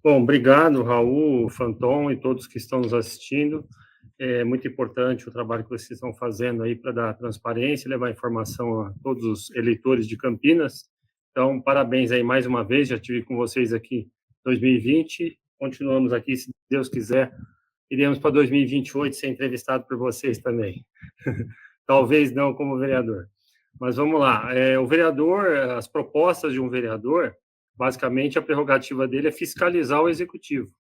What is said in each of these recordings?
Bom, obrigado, Raul, Fanton e todos que estão nos assistindo. É muito importante o trabalho que vocês estão fazendo aí para dar transparência e levar informação a todos os eleitores de Campinas. Então, parabéns aí mais uma vez, já estive com vocês aqui em 2020, continuamos aqui, se Deus quiser, iremos para 2028 ser entrevistado por vocês também. Talvez não como vereador. Mas vamos lá, o vereador, as propostas de um vereador, basicamente a prerrogativa dele é fiscalizar o executivo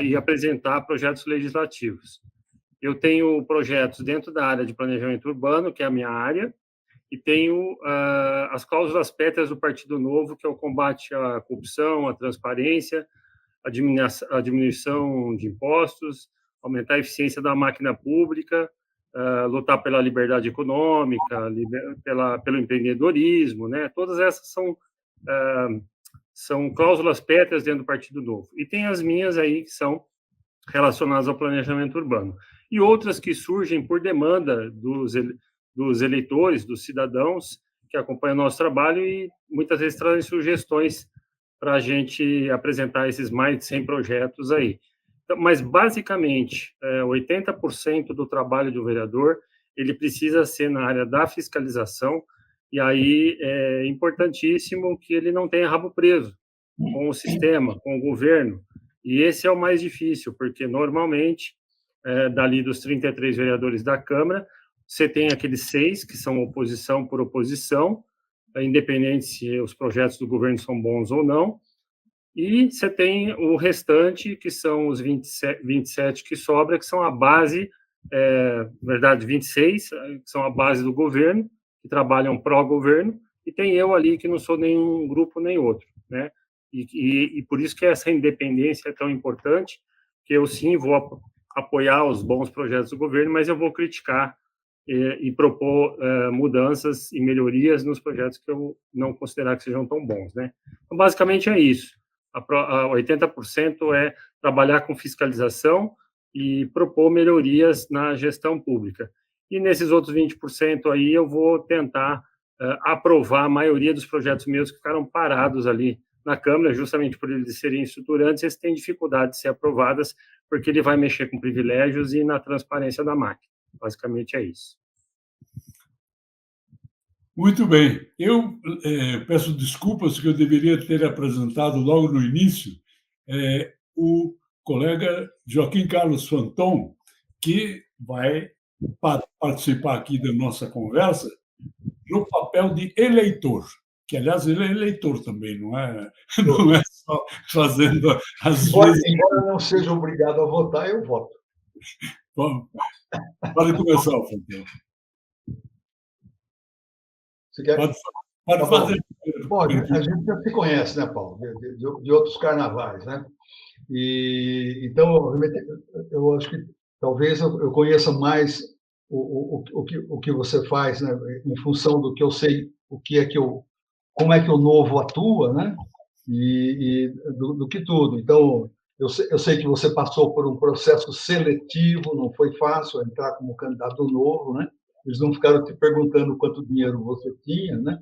e apresentar projetos legislativos. Eu tenho projetos dentro da área de planejamento urbano, que é a minha área, e tenho as cláusulas pétreas do Partido Novo, que é o combate à corrupção, à transparência, a diminuição de impostos, aumentar a eficiência da máquina pública, lutar pela liberdade econômica, pelo empreendedorismo, né? Todas essas são cláusulas pétreas dentro do Partido Novo. E tem as minhas aí que são relacionadas ao planejamento urbano. E outras que surgem por demanda dos eleitores, dos cidadãos que acompanham o nosso trabalho e muitas vezes trazem sugestões para a gente apresentar esses mais de 100 projetos aí. Então, mas, basicamente, 80% do trabalho do vereador ele precisa ser na área da fiscalização, e aí é importantíssimo que ele não tenha rabo preso com o sistema, com o governo, e esse é o mais difícil, porque, normalmente, dali dos 33 vereadores da Câmara, você tem aqueles 6 que são oposição por oposição, independente se os projetos do governo são bons ou não, e você tem o restante, que são os 27 que sobra, que são a base, na verdade, 26, que são a base do governo, que trabalham pró-governo, e tem eu ali, que não sou nenhum grupo nem outro, né? E por isso que essa independência é tão importante, que eu sim vou apoiar os bons projetos do governo, mas eu vou criticar e propor mudanças e melhorias nos projetos que eu não considerar que sejam tão bons, né? Então, basicamente é isso. 80% é trabalhar com fiscalização e propor melhorias na gestão pública. E nesses outros 20% aí eu vou tentar aprovar a maioria dos projetos meus que ficaram parados ali na Câmara, justamente por eles serem estruturantes, eles têm dificuldade de ser aprovadas, porque ele vai mexer com privilégios e na transparência da máquina. Basicamente é isso. Muito bem. Eu peço desculpas que eu deveria ter apresentado logo no início o colega Joaquim Carlos Fanton, que vai participar aqui da nossa conversa no papel de eleitor, que, aliás, ele é eleitor também, não é só fazendo as vezes... Embora eu não seja obrigado a votar, eu voto. Bom, pode começar, Fanton. Você quer... Pode fazer. Bom, a gente já se conhece, né, Paulo? De outros carnavais, né? E, então, eu acho que talvez eu conheça mais o que você faz, né? Em função do que eu sei, como é que o Novo atua, né? E do que tudo. Então, eu sei que você passou por um processo seletivo, não foi fácil entrar como candidato novo, né? Eles não ficaram te perguntando quanto dinheiro você tinha, né?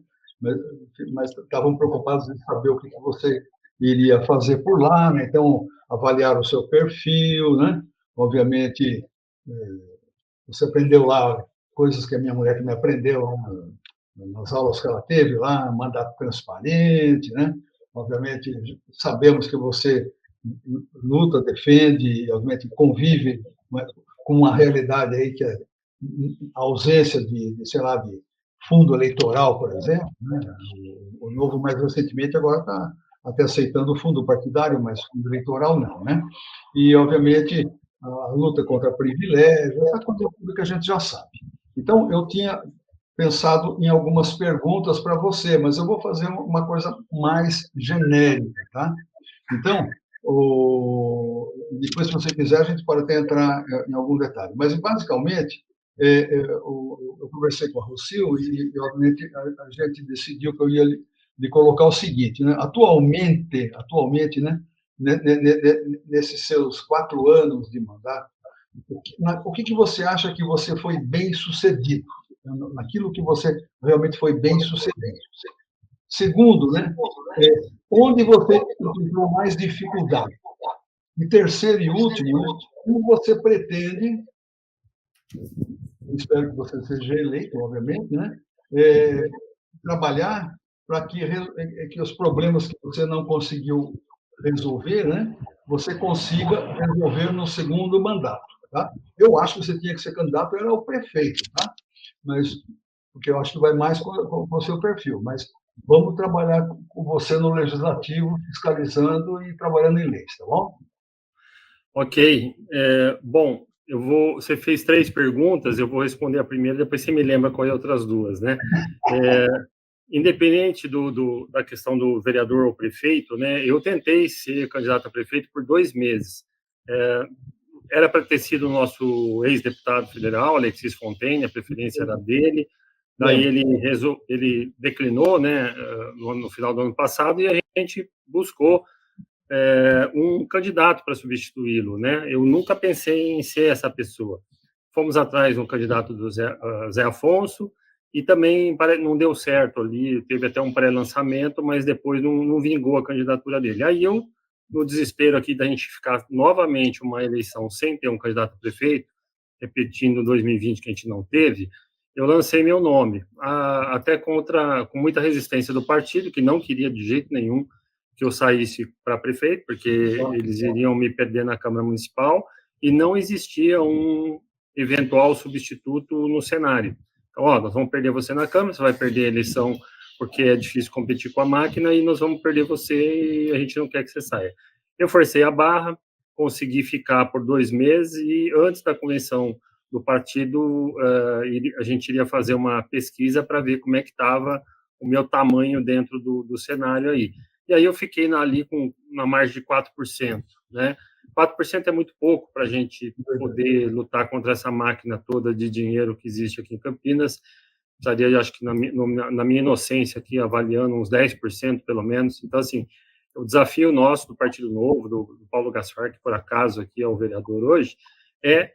Mas estavam preocupados em saber o que você iria fazer por lá, né? Então, avaliaram o seu perfil, né? Obviamente, você aprendeu lá coisas que a minha mulher também aprendeu nas aulas que ela teve lá, mandato transparente, né? Obviamente, sabemos que você luta, defende, obviamente convive com uma realidade aí que é a ausência sei lá, de fundo eleitoral, por exemplo, né? O Novo, mais recentemente, agora está até aceitando o fundo partidário, mas fundo eleitoral não, né? E, obviamente, a luta contra privilégio, essa coisa tudo que a gente já sabe. Então, eu tinha pensado em algumas perguntas para você, mas eu vou fazer uma coisa mais genérica, tá? Então, depois, se você quiser, a gente pode até entrar em algum detalhe. Mas, basicamente, eu conversei com a Rocio e, obviamente, a gente decidiu que eu ia lhe colocar o seguinte, né? Atualmente, né? Nesses seus 4 anos de mandato, o que você acha que você foi bem sucedido? Naquilo que você realmente foi bem sucedido? Segundo, né, onde você encontrou mais dificuldade? E terceiro e último, né, como você pretende, espero que você seja eleito, obviamente, né, trabalhar para que os problemas que você não conseguiu resolver, né, você consiga resolver no segundo mandato. Tá? Eu acho que você tinha que ser candidato era ao prefeito, tá? Mas porque eu acho que vai mais com o seu perfil. Mas vamos trabalhar com você no legislativo, fiscalizando e trabalhando em leis, tá bom? Ok. Bom, você fez 3 perguntas, eu vou responder a primeira, depois você me lembra qual é as outras 2, né? Independente da questão do vereador ou prefeito, né? Eu tentei ser candidato a prefeito por 2 meses. Era para ter sido o nosso ex-deputado federal, Alexis Fontaine, a preferência era dele. Daí ele declinou, né, no final do ano passado, e a gente buscou um candidato para substituí-lo, né? Eu nunca pensei em ser essa pessoa. Fomos atrás de um candidato do Zé Afonso, e também não deu certo ali, teve até um pré-lançamento, mas depois não vingou a candidatura dele. Aí eu, no desespero aqui da gente ficar novamente uma eleição sem ter um candidato a prefeito, repetindo 2020 que a gente não teve, eu lancei meu nome, até com muita resistência do partido, que não queria de jeito nenhum que eu saísse para prefeito, porque eles iriam me perder na Câmara Municipal, e não existia um eventual substituto no cenário. Então, nós vamos perder você na Câmara, você vai perder a eleição porque é difícil competir com a máquina, e nós vamos perder você e a gente não quer que você saia. Eu forcei a barra, consegui ficar por 2 meses, e antes da convenção do partido, a gente iria fazer uma pesquisa para ver como é que estava o meu tamanho dentro do cenário aí. E aí eu fiquei ali na margem de 4%, né? 4% é muito pouco para a gente poder lutar contra essa máquina toda de dinheiro que existe aqui em Campinas. Precisaria, acho que na minha inocência aqui, avaliando uns 10% pelo menos. Então, assim, o desafio nosso do Partido Novo, do Paulo Gaspar, que por acaso aqui é o vereador hoje, é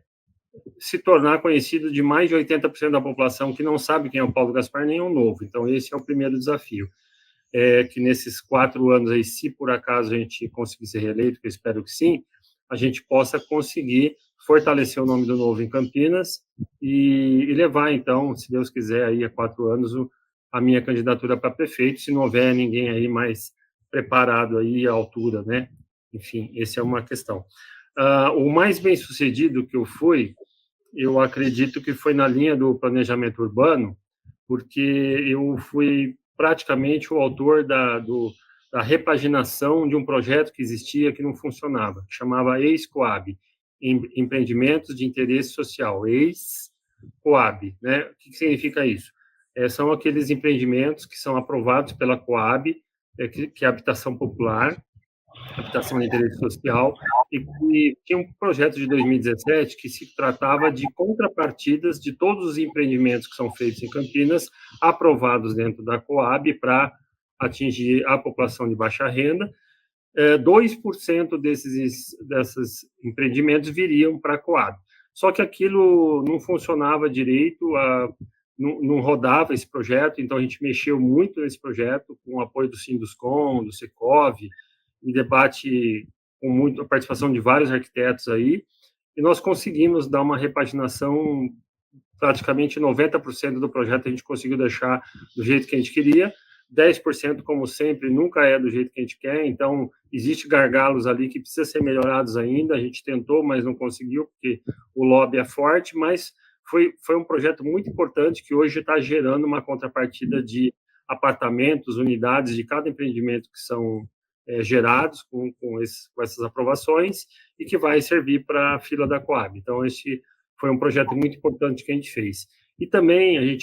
se tornar conhecido de mais de 80% da população que não sabe quem é o Paulo Gaspar, nem o Novo. Então, esse é o primeiro desafio. Que nesses 4 anos aí, se por acaso a gente conseguir ser reeleito, que eu espero que sim, a gente possa conseguir fortalecer o nome do Novo em Campinas e levar, então, se Deus quiser, aí a 4 anos, a minha candidatura para prefeito, se não houver ninguém aí mais preparado aí à altura, né? Enfim, essa é uma questão. O mais bem sucedido que eu fui, eu acredito que foi na linha do planejamento urbano, porque eu fui praticamente o autor da repaginação de um projeto que existia que não funcionava, que chamava ex-Coab, Empreendimentos de Interesse Social, ex-Coab, né? O que significa isso? São aqueles empreendimentos que são aprovados pela Coab, que é habitação popular, habitação de interesse social, e que tinha um projeto de 2017 que se tratava de contrapartidas de todos os empreendimentos que são feitos em Campinas, aprovados dentro da Coab para atingir a população de baixa renda. 2% desses empreendimentos viriam para a Coab. Só que aquilo não funcionava direito, não rodava esse projeto, então a gente mexeu muito nesse projeto, com o apoio do Sinduscom, do Secov, em debate com a participação de vários arquitetos aí, e nós conseguimos dar uma repaginação, praticamente 90% do projeto a gente conseguiu deixar do jeito que a gente queria, 10%, como sempre, nunca é do jeito que a gente quer, então existe gargalos ali que precisam ser melhorados ainda, a gente tentou, mas não conseguiu, porque o lobby é forte, mas foi um projeto muito importante que hoje está gerando uma contrapartida de apartamentos, unidades de cada empreendimento que são gerados com essas aprovações e que vai servir para a fila da Coab. Então, esse foi um projeto muito importante que a gente fez. E também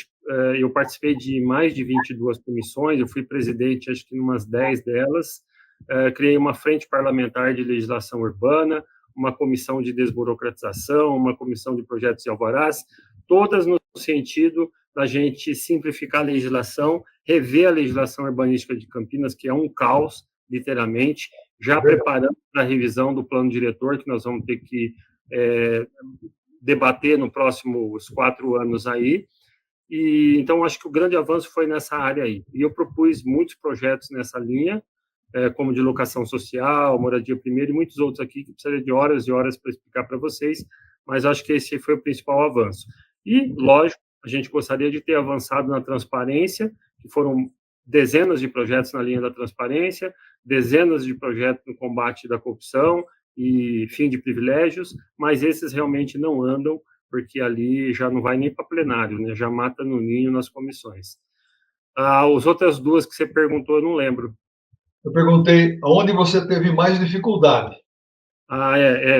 eu participei de mais de 22 comissões, eu fui presidente, acho que em umas 10 delas, criei uma frente parlamentar de legislação urbana, uma comissão de desburocratização, uma comissão de projetos e alvarás, todas no sentido da gente simplificar a legislação, rever a legislação urbanística de Campinas, que é um caos, literalmente, já preparando para a revisão do plano diretor, que nós vamos ter que debater nos próximos 4 anos aí, e então acho que o grande avanço foi nessa área aí. E eu propus muitos projetos nessa linha, como de locação social, moradia primeiro e muitos outros aqui que precisaria de horas e horas para explicar para vocês, mas acho que esse foi o principal avanço. E, lógico, a gente gostaria de ter avançado na transparência, que foram dezenas de projetos na linha da transparência, dezenas de projetos no combate da corrupção e fim de privilégios, mas esses realmente não andam, porque ali já não vai nem para plenário, né? Já mata no ninho nas comissões. As outras duas que você perguntou, eu não lembro. Eu perguntei aonde você teve mais dificuldade.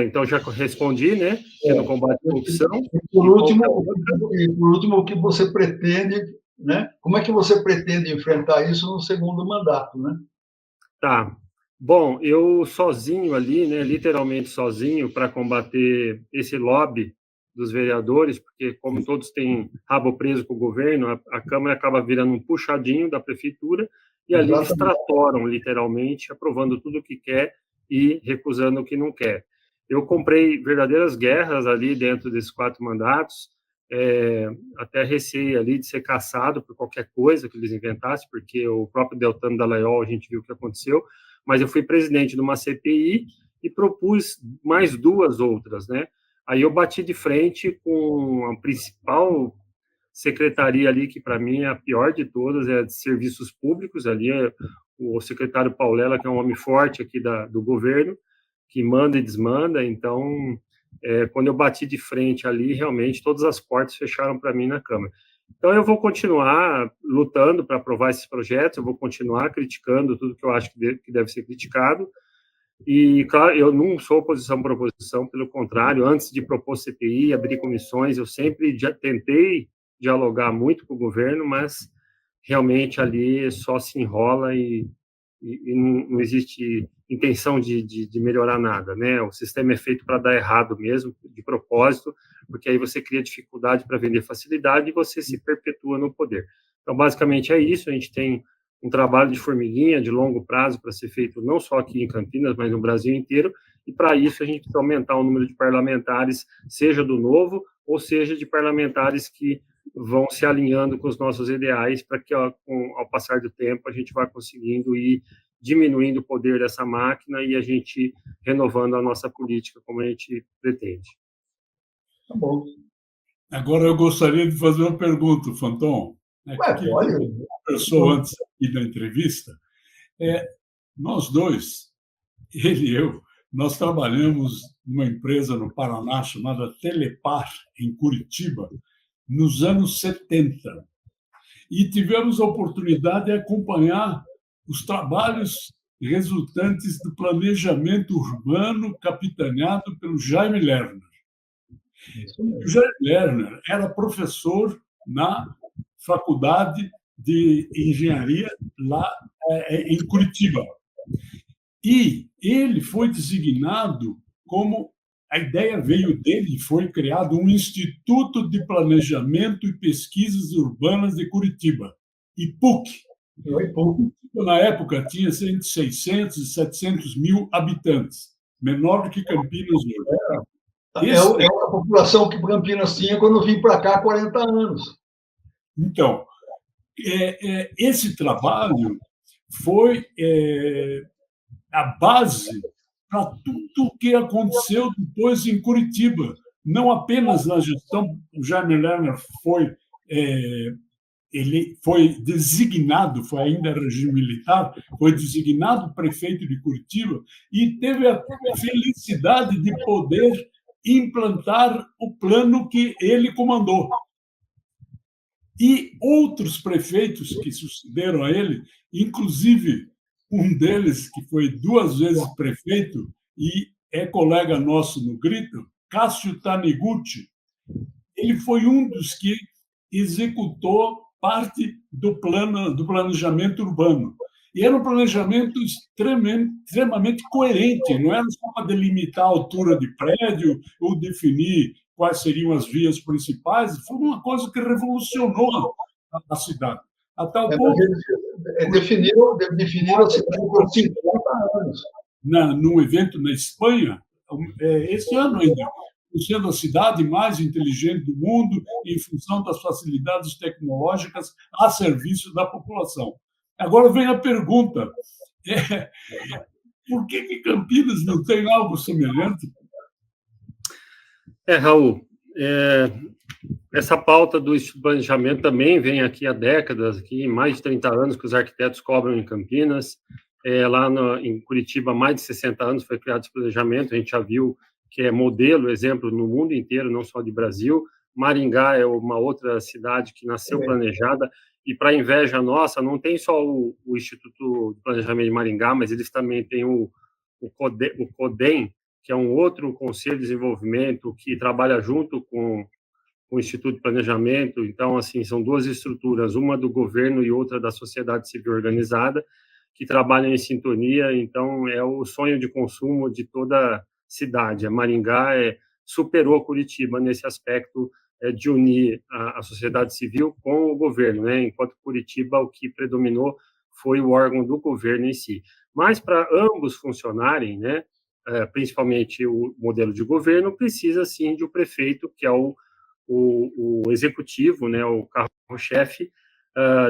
Então já respondi, né? Que é no combate à corrupção. Por último, o que você pretende, né? Como é que você pretende enfrentar isso no segundo mandato, né? Tá. Bom, eu sozinho ali, né? Literalmente sozinho, para combater esse lobby dos vereadores, porque como todos têm rabo preso com o governo, a Câmara acaba virando um puxadinho da prefeitura e ali eles tratoram, literalmente, aprovando tudo o que quer e recusando o que não quer. Eu comprei verdadeiras guerras ali dentro desses 4 mandatos, até receio ali de ser caçado por qualquer coisa que eles inventassem, porque o próprio Deltan Dallagnol, a gente viu o que aconteceu, mas eu fui presidente de uma CPI e propus mais 2 outras, né? Aí eu bati de frente com a principal secretaria ali, que para mim é a pior de todas, é a de serviços públicos, ali é o secretário Paulela, que é um homem forte aqui do governo, que manda e desmanda, então, quando eu bati de frente ali, realmente todas as portas fecharam para mim na Câmara. Então, eu vou continuar lutando para aprovar esses projetos, eu vou continuar criticando tudo que eu acho que deve ser criticado, e, claro, eu não sou oposição por oposição, pelo contrário, antes de propor CPI, abrir comissões, eu sempre já tentei dialogar muito com o governo, mas realmente ali só se enrola e não existe intenção de melhorar nada, né? O sistema é feito para dar errado mesmo, de propósito, porque aí você cria dificuldade para vender facilidade e você se perpetua no poder. Então, basicamente é isso, a gente tem um trabalho de formiguinha, de longo prazo, para ser feito não só aqui em Campinas, mas no Brasil inteiro, e para isso a gente precisa aumentar o número de parlamentares, seja do Novo, ou seja de parlamentares que vão se alinhando com os nossos ideais, para que, ao passar do tempo, a gente vá conseguindo ir diminuindo o poder dessa máquina e a gente renovando a nossa política como a gente pretende. Tá bom. Agora eu gostaria de fazer uma pergunta, Fanton. Pode. Conversou antes aqui da entrevista. Nós dois, ele e eu, nós trabalhamos numa empresa no Paraná chamada Telepar, em Curitiba, nos anos 70. E tivemos a oportunidade de acompanhar os trabalhos resultantes do planejamento urbano capitaneado pelo Jaime Lerner. O Jaime Lerner era professor na Faculdade de Engenharia lá em Curitiba. E ele foi designado como... A ideia veio dele e foi criado um Instituto de Planejamento e Pesquisas Urbanas de Curitiba, IPUC. Na época, tinha entre 600 e 700 mil habitantes, menor do que Campinas hoje. É a população que Campinas tinha quando eu vim para cá há 40 anos. Então, esse trabalho foi a base para tudo o que aconteceu depois em Curitiba. Não apenas na gestão, o Jaime Lerner ele foi designado, foi ainda regime militar, foi designado prefeito de Curitiba e teve a felicidade de poder implantar o plano que ele comandou. E outros prefeitos que sucederam a ele, inclusive um deles que foi 2 vezes prefeito e é colega nosso no Grito, Cássio Taniguchi, ele foi um dos que executou parte do planejamento urbano. E era um planejamento extremamente coerente, não era só para delimitar a altura de prédio ou definir quais seriam as vias principais, foi uma coisa que revolucionou a cidade. A tal ponto... Definiram a cidade por 50 anos. Num evento na Espanha, esse ano ainda, sendo a cidade mais inteligente do mundo em função das facilidades tecnológicas a serviço da população. Agora vem a pergunta: por que Campinas não tem algo semelhante? Raul, essa pauta do Instituto de Planejamento também vem aqui há décadas, aqui, mais de 30 anos que os arquitetos cobram em Campinas. Lá em Curitiba, há mais de 60 anos foi criado esse planejamento, a gente já viu que é modelo, exemplo no mundo inteiro, não só de Brasil. Maringá é uma outra cidade que nasceu planejada, e para inveja nossa, não tem só o Instituto de Planejamento de Maringá, mas eles também têm o CODEM, que é um outro conselho de desenvolvimento que trabalha junto com o Instituto de Planejamento. Então, assim, são duas estruturas, uma do governo e outra da sociedade civil organizada, que trabalham em sintonia. Então, é o sonho de consumo de toda cidade. A Maringá superou Curitiba nesse aspecto de unir a sociedade civil com o governo, né? Enquanto Curitiba, o que predominou foi o órgão do governo em si. Mas, para ambos funcionarem, né, principalmente o modelo de governo, precisa, sim, de um prefeito, que é o executivo, né, o carro-chefe.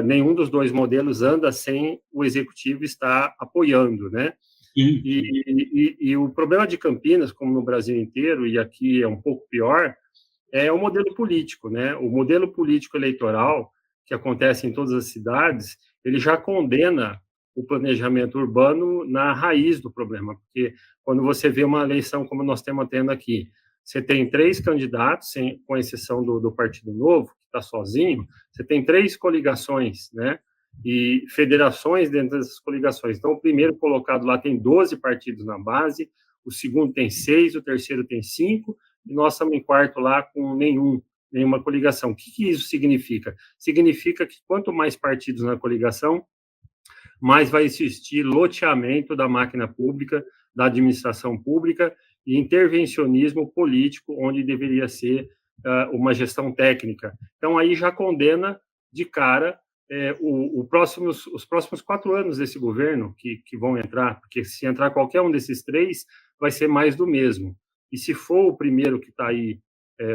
Nenhum dos dois modelos anda sem o executivo estar apoiando, né? E o problema de Campinas, como no Brasil inteiro, e aqui é um pouco pior, é o modelo político, né? O modelo político eleitoral que acontece em todas as cidades, ele já condena o planejamento urbano na raiz do problema, porque quando você vê uma eleição como nós estamos tendo aqui, você tem 3 candidatos, com exceção do Partido Novo, que está sozinho, você tem 3 coligações, né? E federações dentro dessas coligações. Então, o primeiro colocado lá tem 12 partidos na base, o segundo tem 6, o terceiro tem 5, e nós estamos em quarto lá com nenhuma coligação. O que isso significa? Significa que quanto mais partidos na coligação, mais vai existir loteamento da máquina pública, da administração pública, e intervencionismo político, onde deveria ser uma gestão técnica. Então, aí já condena de cara os próximos 4 anos desse governo que vão entrar, porque se entrar qualquer um desses 3, vai ser mais do mesmo. E se for o primeiro que está aí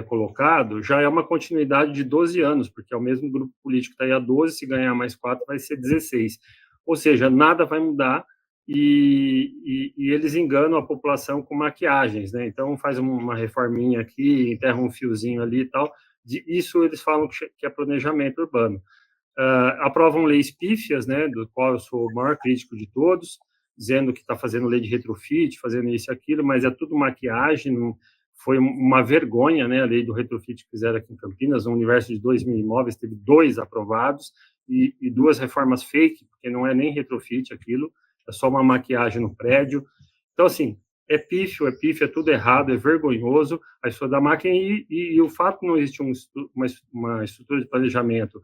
colocado, já é uma continuidade de 12 anos, porque é o mesmo grupo político que está aí há 12, se ganhar mais 4, vai ser 16. Ou seja, nada vai mudar, e eles enganam a população com maquiagens, né? Então, faz uma reforminha aqui, enterra um fiozinho ali e tal. Isso eles falam que é planejamento urbano. Aprovam leis pífias, né, do qual eu sou o maior crítico de todos, dizendo que está fazendo lei de retrofit, fazendo isso e aquilo, mas é tudo maquiagem. Não, foi uma vergonha, né, a lei do retrofit que fizeram aqui em Campinas. No universo de 2.000 imóveis, teve 2 aprovados e 2 reformas fake, porque não é nem retrofit aquilo, é só uma maquiagem no prédio. Então, assim, é pífio, é tudo errado, é vergonhoso a história da máquina, e o fato de não existir uma estrutura de planejamento,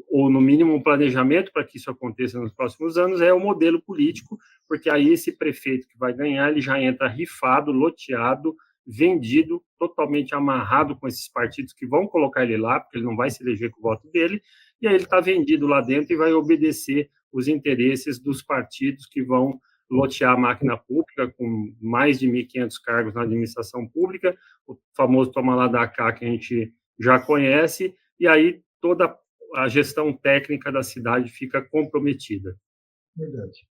ou no mínimo um planejamento para que isso aconteça nos próximos anos, é o modelo político, porque aí esse prefeito que vai ganhar, ele já entra rifado, loteado, vendido, totalmente amarrado com esses partidos que vão colocar ele lá, porque ele não vai se eleger com o voto dele, e aí ele está vendido lá dentro e vai obedecer os interesses dos partidos que vão lotear a máquina pública, com mais de 1.500 cargos na administração pública, o famoso toma lá da cá, que a gente já conhece, e aí toda a gestão técnica da cidade fica comprometida. Verdade.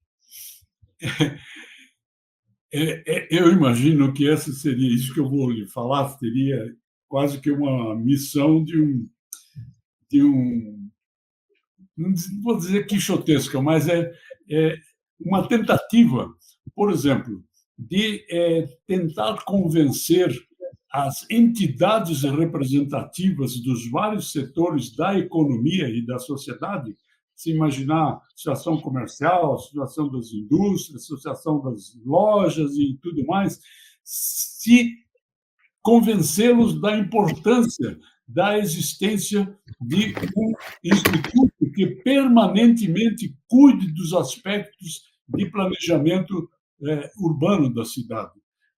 Eu imagino que essa seria, isso que eu vou lhe falar, seria quase que uma missão de um não vou dizer quixotesca, mas é uma tentativa, por exemplo, de tentar convencer as entidades representativas dos vários setores da economia e da sociedade, se imaginar associação comercial, associação das indústrias, associação das lojas e tudo mais, se convencê-los da importância da existência de um instituto que permanentemente cuide dos aspectos de planejamento urbano da cidade.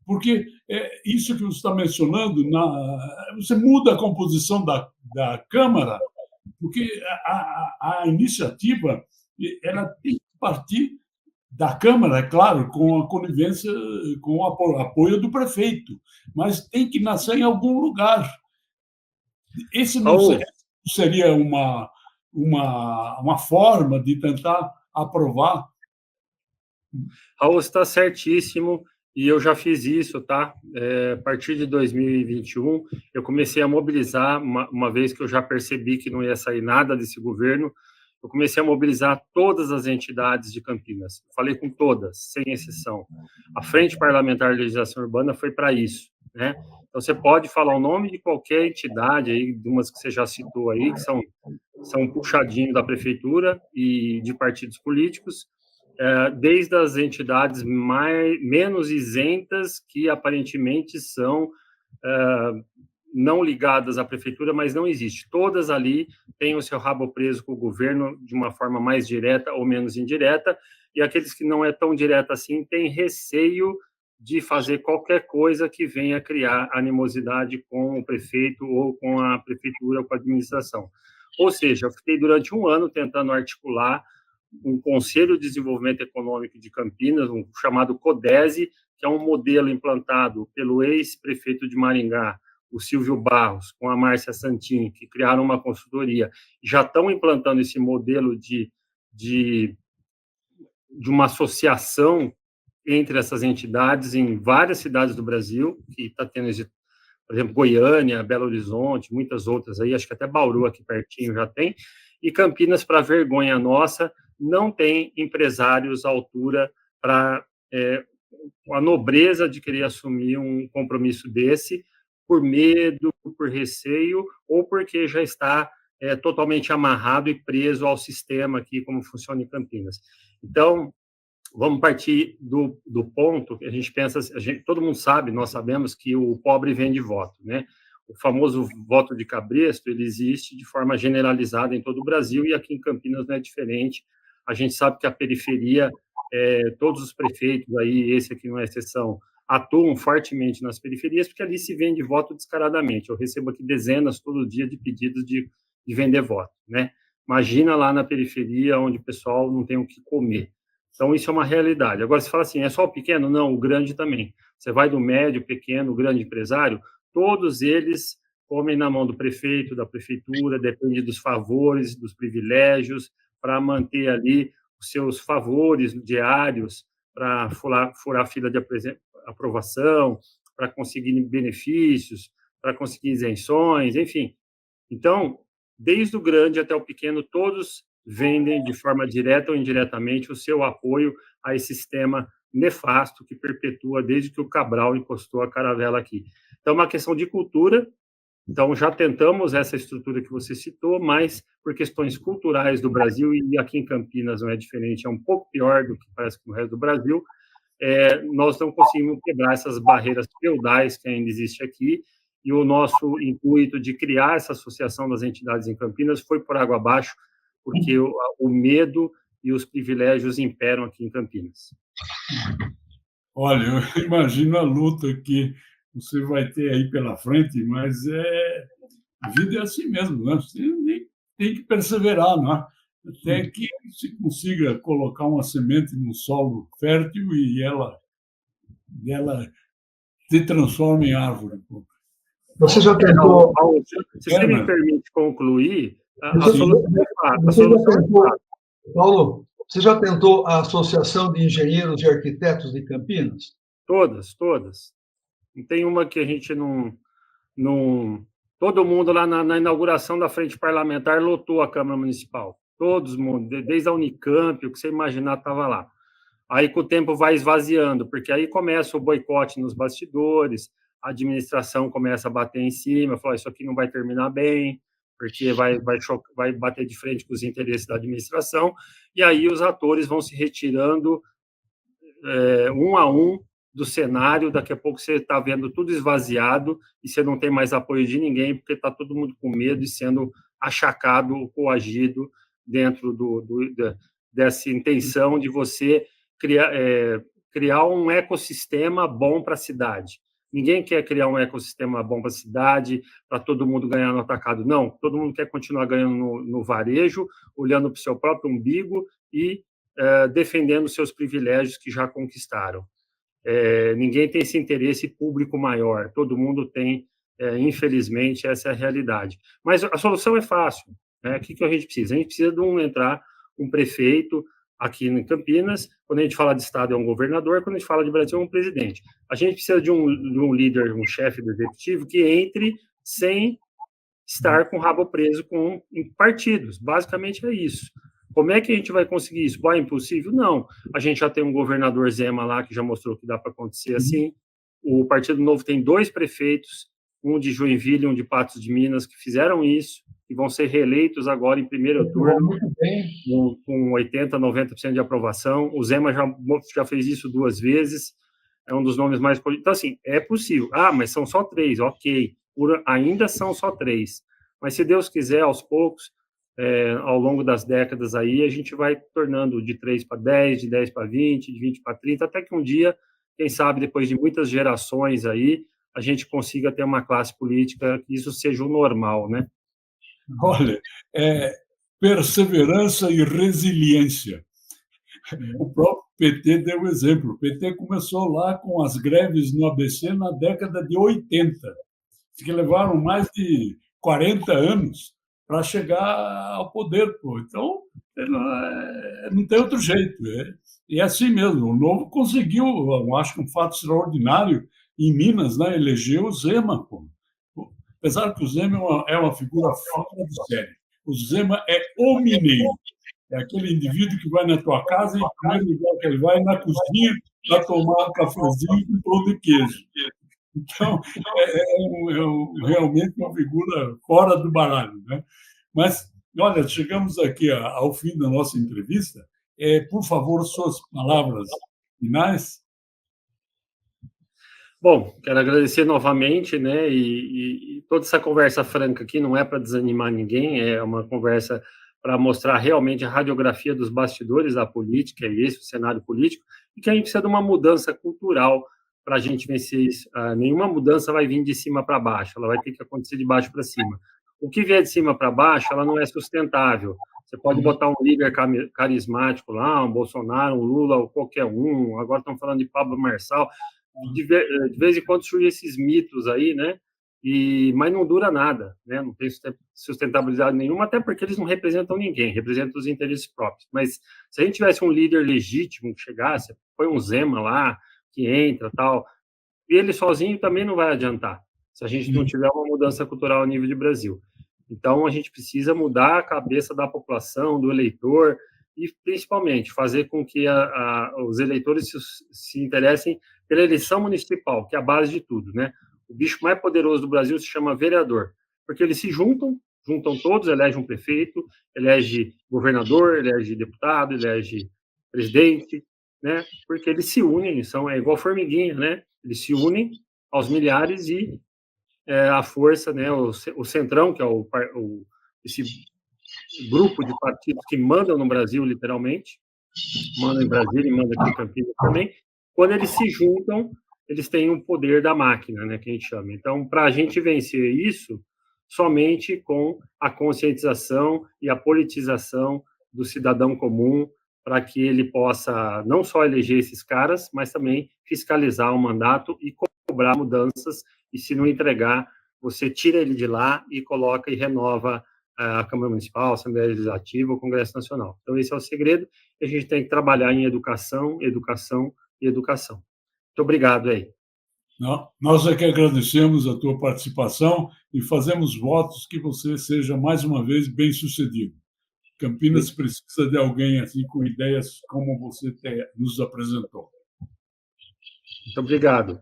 Porque isso que você está mencionando, você muda a composição da Câmara, porque a iniciativa ela tem que partir da Câmara, é claro, com a conivência, com o apoio do prefeito, mas tem que nascer em algum lugar. Esse não Raul, seria uma forma de tentar aprovar? Raul, está certíssimo, e eu já fiz isso, tá? A partir de 2021, eu comecei a mobilizar, uma vez que eu já percebi que não ia sair nada desse governo, eu comecei a mobilizar todas as entidades de Campinas. Falei com todas, sem exceção. A Frente Parlamentar de Legislação Urbana foi para isso, né? Então, você pode falar o nome de qualquer entidade aí, de umas que você já citou aí, que são um puxadinho da prefeitura e de partidos políticos, desde as entidades menos isentas, que aparentemente são não ligadas à prefeitura, mas não existe. Todas ali têm o seu rabo preso com o governo de uma forma mais direta ou menos indireta, e aqueles que não é tão direta assim têm receio de fazer qualquer coisa que venha criar animosidade com o prefeito ou com a prefeitura ou com a administração. Ou seja, eu fiquei durante um ano tentando articular um Conselho de Desenvolvimento Econômico de Campinas, um chamado CODESE, que é um modelo implantado pelo ex-prefeito de Maringá, o Silvio Barros, com a Márcia Santini, que criaram uma consultoria, já estão implantando esse modelo de uma associação entre essas entidades em várias cidades do Brasil, que está tendo, por exemplo, Goiânia, Belo Horizonte, muitas outras aí, acho que até Bauru aqui pertinho já tem, e Campinas, para vergonha nossa, não tem empresários à altura para a nobreza de querer assumir um compromisso desse, por medo, por receio, ou porque já está totalmente amarrado e preso ao sistema aqui, como funciona em Campinas. Então, vamos partir do ponto que a gente pensa, todo mundo sabe, nós sabemos que o pobre vende voto, né? O famoso voto de cabresto, ele existe de forma generalizada em todo o Brasil, e aqui em Campinas não é diferente. A gente sabe que a periferia, todos os prefeitos aí, esse aqui não é exceção, atuam fortemente nas periferias, porque ali se vende voto descaradamente. Eu recebo aqui dezenas todo dia de pedidos de vender voto, né? Imagina lá na periferia, onde o pessoal não tem o que comer. Então, isso é uma realidade. Agora, você fala assim, é só o pequeno? Não, o grande também. Você vai do médio, pequeno, grande empresário, todos eles comem na mão do prefeito, da prefeitura, depende dos favores, dos privilégios, para manter ali os seus favores diários, para furar a fila de aprovação, para conseguir benefícios, para conseguir isenções, enfim. Então, desde o grande até o pequeno, todos vendem de forma direta ou indiretamente o seu apoio a esse sistema nefasto que perpetua desde que o Cabral encostou a caravela aqui. Então, é uma questão de cultura. Então, já tentamos essa estrutura que você citou, mas por questões culturais do Brasil, e aqui em Campinas não é diferente, é um pouco pior do que parece que no resto do Brasil, nós não conseguimos quebrar essas barreiras feudais que ainda existem aqui, e o nosso intuito de criar essa associação das entidades em Campinas foi por água abaixo, porque o medo e os privilégios imperam aqui em Campinas. Olha, eu imagino a luta que você vai ter aí pela frente, mas a vida é assim mesmo, né? Você tem que perseverar, né? Até que se consiga colocar uma semente no solo fértil e ela se transforma em árvore. Você já tentou... Se você me permite concluir, a solução Paulo, você já tentou a Associação de Engenheiros e Arquitetos de Campinas? Todas. Não tem uma que a gente não... Todo mundo lá na inauguração da Frente Parlamentar lotou a Câmara Municipal. Todos, desde a Unicamp, o que você imaginar estava lá. Aí, com o tempo, vai esvaziando, porque aí começa o boicote nos bastidores, a administração começa a bater em cima, fala, isso aqui não vai terminar bem, porque vai bater de frente com os interesses da administração, e aí os atores vão se retirando um a um do cenário, daqui a pouco você está vendo tudo esvaziado e você não tem mais apoio de ninguém, porque está todo mundo com medo e sendo achacado ou coagido dentro dessa intenção de você criar um ecossistema bom para a cidade. Ninguém quer criar um ecossistema bom para a cidade, para todo mundo ganhar no atacado. Não, todo mundo quer continuar ganhando no varejo, olhando para o seu próprio umbigo e defendendo seus privilégios que já conquistaram. Ninguém tem esse interesse público maior, todo mundo tem, infelizmente, essa é a realidade. Mas a solução é fácil, né? O que a gente precisa? A gente precisa de entrar um prefeito aqui em Campinas. Quando a gente fala de Estado, é um governador, quando a gente fala de Brasil, é um presidente. A gente precisa de um líder, um chefe do executivo que entre sem estar com o rabo preso em partidos. Basicamente é isso. Como é que a gente vai conseguir isso? É impossível? Não. A gente já tem um governador Zema lá que já mostrou que dá para acontecer assim. O Partido Novo tem 2 prefeitos, um de Joinville e um de Patos de Minas, que fizeram isso e vão ser reeleitos agora em primeiro turno, com 80%, 90% de aprovação. O Zema já fez isso 2 vezes, é um dos nomes mais... Então, assim, é possível. Mas são só 3, ok. Ainda são só 3. Mas, se Deus quiser, aos poucos, ao longo das décadas aí, a gente vai tornando de 3 para 10, de 10 para 20, de 20 para 30, até que um dia, quem sabe, depois de muitas gerações aí, a gente consiga ter uma classe política que isso seja o normal, né? Olha, perseverança e resiliência. O próprio PT deu exemplo. O PT começou lá com as greves no ABC na década de 80, que levaram mais de 40 anos para chegar ao poder. Pô. Então, não tem outro jeito. E é assim mesmo. O Novo conseguiu, eu acho que um fato extraordinário, em Minas, né, elegeu o Zema. Pô. Apesar que o Zema é uma figura fora de série. O Zema é o mineiro. É aquele indivíduo que vai na tua casa e, em primeiro lugar, que ele vai na cozinha para tomar um cafezinho com pão de queijo. Então, realmente uma figura fora do baralho, né? Mas, olha, chegamos aqui ao fim da nossa entrevista. Por favor, suas palavras finais. Bom, quero agradecer novamente, né? E toda essa conversa franca aqui não é para desanimar ninguém, é uma conversa para mostrar realmente a radiografia dos bastidores da política, e esse é o cenário político, e que a gente precisa de uma mudança cultural para a gente vencer isso. Nenhuma mudança vai vir de cima para baixo, ela vai ter que acontecer de baixo para cima. O que vier de cima para baixo, ela não é sustentável. Você pode botar um líder carismático lá, um Bolsonaro, um Lula, ou qualquer um, agora estão falando de Pablo Marçal, de vez em quando surgem esses mitos aí, né? Mas não dura nada, né? Não tem sustentabilidade nenhuma, até porque eles não representam ninguém, representam os interesses próprios. Mas se a gente tivesse um líder legítimo que chegasse, põe um Zema lá, que entra, tal, e ele sozinho também não vai adiantar, se a gente não tiver uma mudança cultural a nível de Brasil. Então, a gente precisa mudar a cabeça da população, do eleitor, e, principalmente, fazer com que os eleitores se interessem pela eleição municipal, que é a base de tudo, né? O bicho mais poderoso do Brasil se chama vereador, porque eles se juntam todos, elege um prefeito, elege governador, elege deputado, elege presidente, né? Porque eles se unem, é igual formiguinha, né? Eles se unem aos milhares e a força, né? O Centrão, que é esse grupo de partidos que mandam no Brasil, literalmente, mandam em Brasília e mandam aqui em Campinas também, quando eles se juntam, eles têm o poder da máquina, né, que a gente chama. Então, para a gente vencer isso, somente com a conscientização e a politização do cidadão comum, para que ele possa não só eleger esses caras, mas também fiscalizar o mandato e cobrar mudanças, e se não entregar, você tira ele de lá e coloca e renova a Câmara Municipal, a Assembleia Legislativa, o Congresso Nacional. Então, esse é o segredo, e a gente tem que trabalhar em educação, educação e educação. Muito obrigado aí. Nós é que agradecemos a tua participação e fazemos votos que você seja, mais uma vez, bem-sucedido. Campinas precisa de alguém assim com ideias como você nos apresentou. Muito obrigado.